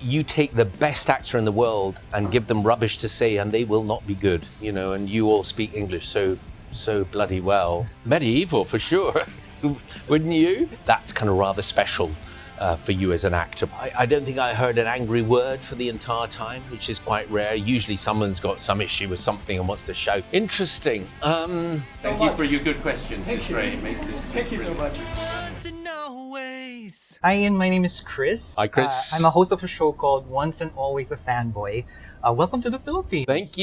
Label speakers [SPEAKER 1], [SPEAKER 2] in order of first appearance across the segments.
[SPEAKER 1] you take the best actor in the world and give them rubbish to say and they will not be good, and you all speak English so bloody well. Medieval, for sure. Wouldn't you? That's kind of rather special for you as an actor. I don't think I heard an angry word for the entire time, which is quite rare. Usually someone's got some issue with something and wants to shout. Interesting. Thank you for your good questions. It's great.
[SPEAKER 2] Thank you so much. Hi Ian, my name is Chris.
[SPEAKER 1] Hi Chris.
[SPEAKER 2] I'm a host of a show called Once and Always a Fanboy. Welcome to the Philippines.
[SPEAKER 1] Thank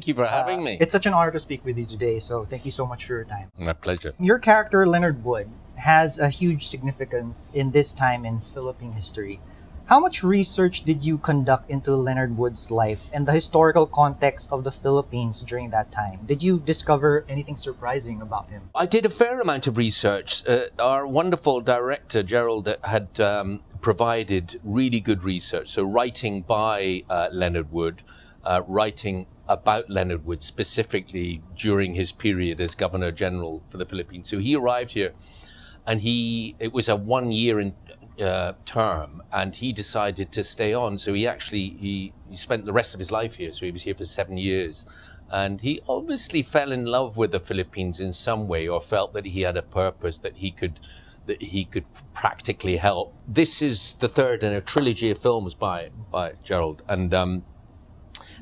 [SPEAKER 1] you for having me.
[SPEAKER 2] It's such an honor to speak with you today, so thank you so much for your time.
[SPEAKER 1] My pleasure.
[SPEAKER 2] Your character, Leonard Wood, has a huge significance in this time in Philippine history. How much research did you conduct into Leonard Wood's life and the historical context of the Philippines during that time? Did you discover anything surprising about him?
[SPEAKER 1] I did a fair amount of research. Our wonderful director, Gerald, had provided really good research. So writing by Leonard Wood, writing about Leonard Wood specifically during his period as Governor General for the Philippines. So he arrived here and it was a 1 year in term, and he decided to stay on. So he spent the rest of his life here. So he was here for 7 years, and he obviously fell in love with the Philippines in some way, or felt that he had a purpose that he could practically help. This is the third in a trilogy of films by Gerald, and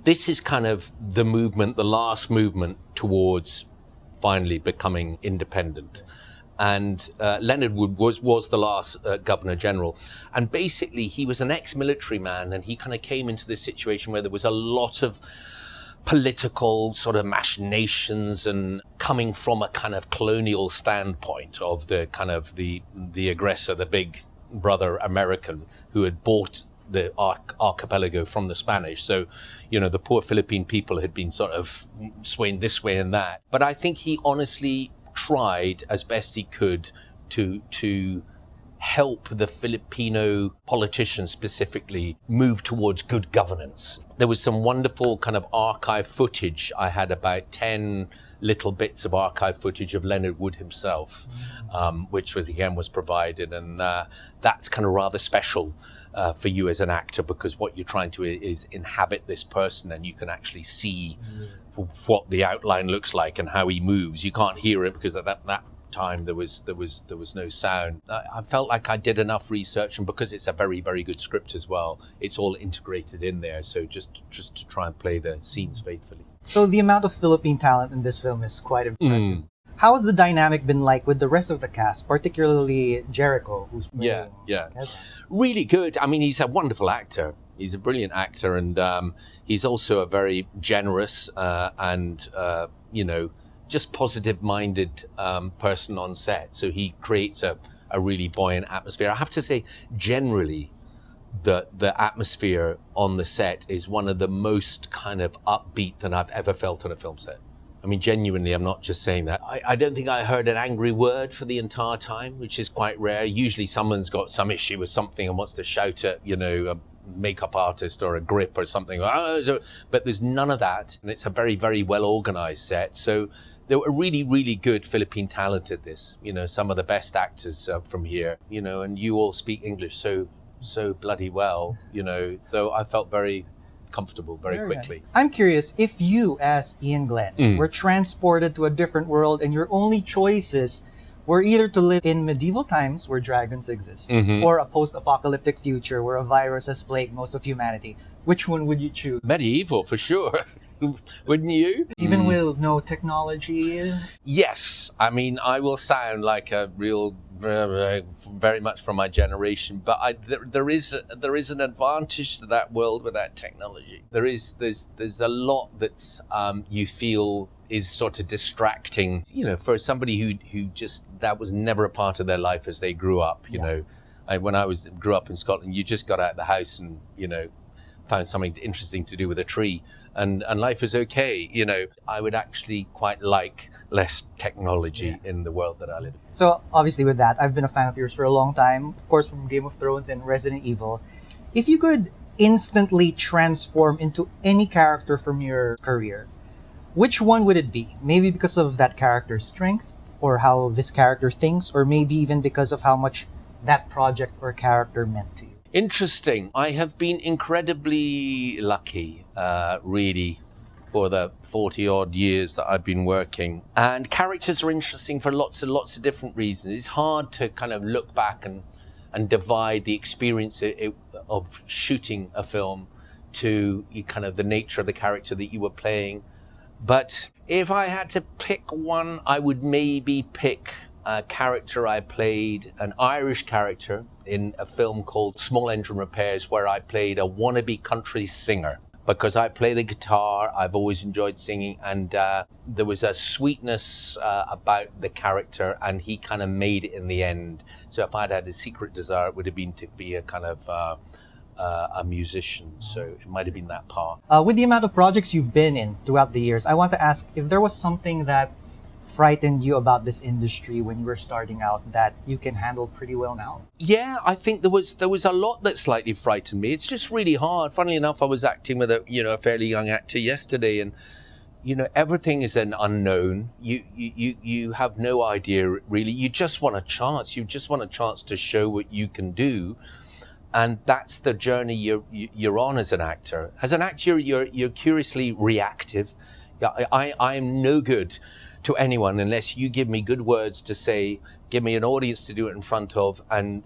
[SPEAKER 1] this is kind of the last movement towards finally becoming independent. And Leonard Wood was the last Governor General. And basically, he was an ex-military man, and he kind of came into this situation where there was a lot of political sort of machinations, and coming from a kind of colonial standpoint of the aggressor, the big brother American, who had bought the archipelago from the Spanish. So, the poor Philippine people had been sort of swaying this way and that. But I think he honestly tried as best he could to help the Filipino politicians specifically move towards good governance. There was some wonderful kind of archive footage. I had about 10 little bits of archive footage of Leonard Wood himself, which was provided, and that's kind of rather special for you as an actor, because what you're trying to is inhabit this person, and you can actually see what the outline looks like and how he moves. You can't hear it because at that time there was no sound. I felt like I did enough research, and because it's a very, very good script as well, it's all integrated in there. So just to try and play the scenes faithfully.
[SPEAKER 2] So the amount of Philippine talent in this film is quite impressive. How has the dynamic been like with the rest of the cast, particularly Jericho, who's playing Quezon?
[SPEAKER 1] Really good. I mean, he's a wonderful actor. He's a brilliant actor, and he's also a very generous and just positive-minded person on set. So he creates a really buoyant atmosphere. I have to say, generally, the atmosphere on the set is one of the most kind of upbeat that I've ever felt on a film set. I mean, genuinely, I'm not just saying that. I don't think I heard an angry word for the entire time, which is quite rare. Usually someone's got some issue with something and wants to shout at, a makeup artist or a grip or something. But there's none of that. And it's a very, very well-organized set. So there were really, really good Philippine talent at this. Some of the best actors from here, and you all speak English so bloody well, So I felt very comfortable very quickly.
[SPEAKER 2] Nice. I'm curious, if you, as Iain Glen, were transported to a different world and your only choices were either to live in medieval times where dragons exist, or a post-apocalyptic future where a virus has plagued most of humanity, which one would you choose?
[SPEAKER 1] Medieval, for sure. Wouldn't you?
[SPEAKER 2] Even with no technology?
[SPEAKER 1] Yes. I mean, I will sound like a real, very much from my generation, but there is an advantage to that world without technology. There's a lot that's you feel is sort of distracting, for somebody who just, that was never a part of their life as they grew up. When I grew up in Scotland, you just got out of the house and found something interesting to do with a tree, and life is okay. I would actually quite like less technology in the world that I live in.
[SPEAKER 2] So obviously with that, I've been a fan of yours for a long time, of course from Game of Thrones and Resident Evil. If you could instantly transform into any character from your career, which one would it be? Maybe because of that character's strength, or how this character thinks, or maybe even because of how much that project or character meant to you.
[SPEAKER 1] Interesting. I have been incredibly lucky, really, for the 40 odd years that I've been working. And characters are interesting for lots and lots of different reasons. It's hard to kind of look back and divide the experience of shooting a film to kind of the nature of the character that you were playing. But if I had to pick one, I would maybe pick a character I played, an Irish character in a film called Small Engine Repairs, where I played a wannabe country singer. Because I play the guitar, I've always enjoyed singing, and there was a sweetness about the character, and he kind of made it in the end. So if I'd had a secret desire, it would have been to be a kind of a musician. So it might have been that part.
[SPEAKER 2] With the amount of projects you've been in throughout the years, I want to ask if there was something that frightened you about this industry when you were starting out that you can handle pretty well now?
[SPEAKER 1] Yeah, I think there was a lot that slightly frightened me. It's just really hard. Funnily enough, I was acting with a fairly young actor yesterday, and everything is an unknown. You have no idea really. You just want a chance. You just want a chance to show what you can do, and that's the journey you're on as an actor. As an actor, you're curiously reactive. I'm no good to anyone unless you give me good words to say, give me an audience to do it in front of, and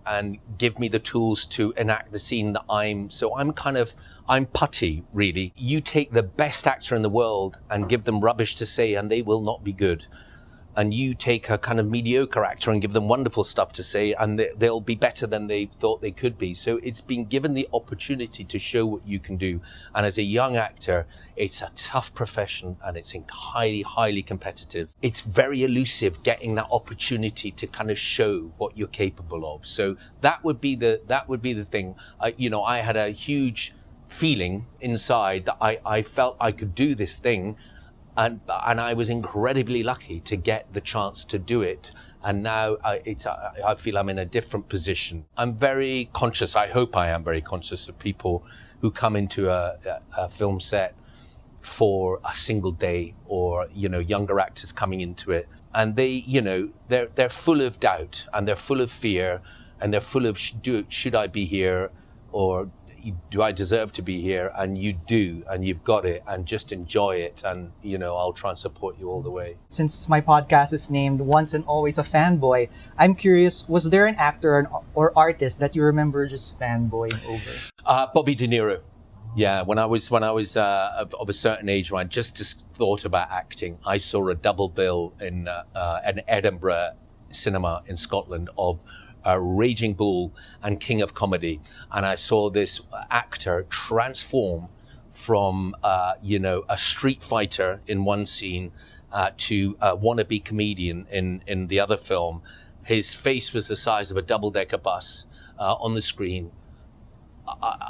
[SPEAKER 1] give me the tools to enact the scene that I'm putty, really. You take the best actor in the world and give them rubbish to say and they will not be good. And you take a kind of mediocre actor and give them wonderful stuff to say and they'll be better than they thought they could be. So it's been given the opportunity to show what you can do. And as a young actor, it's a tough profession and it's highly, highly competitive. It's very elusive getting that opportunity to kind of show what you're capable of. So that would be the thing. I had a huge feeling inside that I felt I could do this thing. And I was incredibly lucky to get the chance to do it. And now I feel I'm in a different position. I'm very conscious, I hope I am very conscious of people who come into a film set for a single day, or, younger actors coming into it. And they're full of doubt and they're full of fear and they're full of, should I be here, or do I deserve to be here? And you do, and you've got it, and just enjoy it. And, I'll try and support you all the way. Since
[SPEAKER 2] my podcast is named Once and Always a Fanboy, I'm curious, was there an actor or artist that you remember just fanboying over?
[SPEAKER 1] Bobby De Niro. Yeah, when I was of a certain age, when I just thought about acting, I saw a double bill in an Edinburgh cinema in Scotland of Raging Bull and King of Comedy, and I saw this actor transform from a street fighter in one scene to a wannabe comedian in the other film. His face was the size of a double-decker bus on the screen,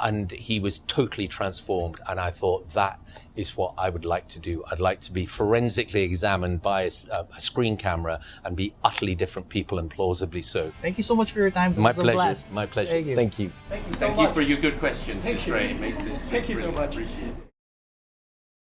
[SPEAKER 1] and he was totally transformed. And I thought, that is what I would like to do. I'd like to be forensically examined by a screen camera and be utterly different people, and plausibly so.
[SPEAKER 2] Thank you so much for your time.
[SPEAKER 1] My pleasure. My pleasure.
[SPEAKER 2] Thank you.
[SPEAKER 1] Thank you.
[SPEAKER 2] Thank you so much.
[SPEAKER 1] Thank you for your good questions. It's great.
[SPEAKER 2] Thank you so much.